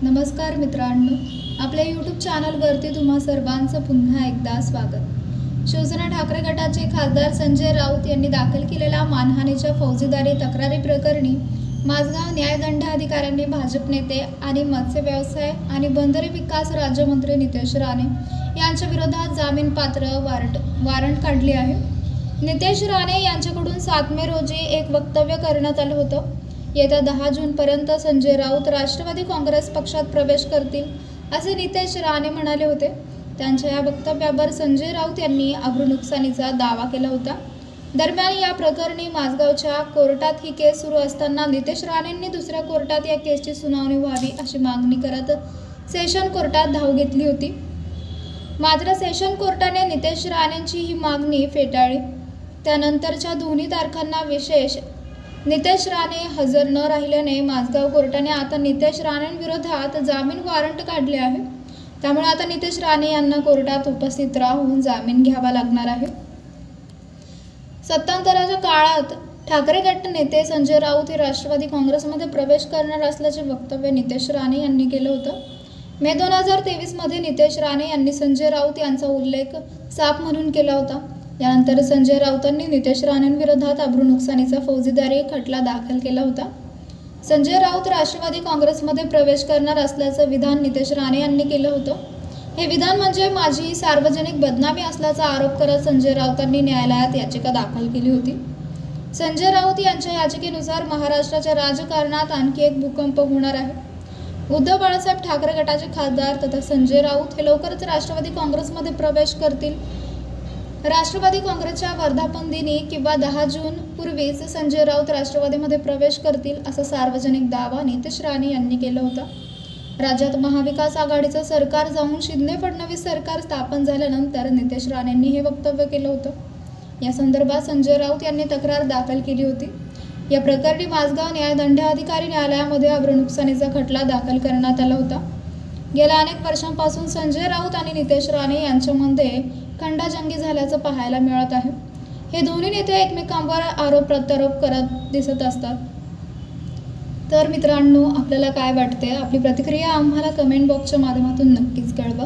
नमस्कार मित्रांनो, आपल्या यूट्यूब चॅनलवरती तुम्हा सर्वांचं पुन्हा एकदा स्वागत। शिवसेना ठाकरे गटाचे खासदार संजय राऊत यांनी दाखल केलेल्या मानहानीच्या फौजदारी तक्रारी प्रकरणी माझगाव न्यायदंडाधिकाऱ्यांनी भाजप नेते आणि मत्स्य व्यवसाय आणि बंदरे विकास राज्यमंत्री नितेश राणे यांच्या विरोधात जामीनपात्र वॉरंट काढले आहे। नितेश राणे यांच्याकडून 7 मे रोजी एक वक्तव्य करण्यात आलं होतं। येत्या 10 जूनपर्यंत संजय राऊत राष्ट्रवादी काँग्रेस पक्षात प्रवेश करतील असे नितेश राणे म्हणाले होते। त्यांच्या या वक्तव्यावर संजय राऊत यांनी अब्रूनुकसानीचा दावा केला होता। दरम्यान या प्रकरणी माझगावच्या कोर्टात ही केस सुरू असताना नितेश राणेंनी दुसऱ्या कोर्टात या केसची सुनावणी व्हावी अशी मागणी करत सेशन कोर्टात धाव घेतली होती। मात्र सेशन कोर्टाने नितेश राणेंची ही मागणी फेटाळली। त्यानंतरच्या दोन्ही तारखांना विशेष नितेश राणे हजर न राहिल्याने माझगाव कोर्टाने आता नितेश राणेंविरोधात जामीन वॉरंट काढले आहे। त्यामुळे आता नितेश राणे यांना कोर्टात उपस्थित राहून जामीन घ्यावा लागणार आहे। सत्तांतराच्या काळात ठाकरे गट नेते संजय राऊत हे राष्ट्रवादी काँग्रेसमध्ये प्रवेश करणार असल्याचे वक्तव्य नितेश राणे यांनी केलं होतं। मे 2023 मध्ये नितेश राणे यांनी संजय राऊत यांचा उल्लेख साप म्हणून केला होता। यानंतर संजय राऊतांनी नितेश राणेंविरोधात अब्रूनुकसानीचा फौजदारी खटला दाखल केला होता। संजय राऊत राष्ट्रवादी काँग्रेसमध्ये प्रवेश करणार असल्याचं विधान नितेश राणे यांनी केलं होतं। हे विधान म्हणजे माझी सार्वजनिक बदनामी असल्याचा आरोप करत संजय राऊतांनी न्यायालयात याचिका दाखल केली होती। संजय राऊत यांच्या याचिकेनुसार महाराष्ट्राच्या राजकारणात आणखी एक भूकंप होणार आहे। उद्धव बाळासाहेब ठाकरे गटाचे खासदार तथा संजय राऊत हे लवकरच राष्ट्रवादी काँग्रेसमध्ये प्रवेश करतील। राष्ट्रवादी काँग्रेसच्या वर्धापन दिनी किंवा 10 जून पूर्वीच संजय राऊत राष्ट्रवादीमध्ये प्रवेश करतील असा सार्वजनिक दावा नितेश राणे यांनी केला होता। राज्यात महाविकास आघाडीचं सरकार जाऊन शिंदे-फडणवीस सरकार स्थापन झाल्यानंतर नितेश राणेंनी हे वक्तव्य केलं होतं। या संदर्भात संजय राऊत यांनी तक्रार दाखल केली होती। या प्रकरणी माझगाव न्यायदंडाधिकारी न्यायालयामध्ये अब्रूनुकसानीचा खटला दाखल करण्यात आला होता। गेल्या अनेक वर्षांपासून संजय राऊत आणि नितेश राणे यांच्यामध्ये खंडाजंगी झाल्याचं पाहायला मिळत आहे। हे दोन्ही नेते एकमेकांवर आरोप प्रत्यारोप करत दिसत असतात। तर मित्रांनो, आपल्याला काय वाटते? आपली प्रतिक्रिया आम्हाला कमेंट बॉक्सच्या माध्यमातून नक्कीच कळवा।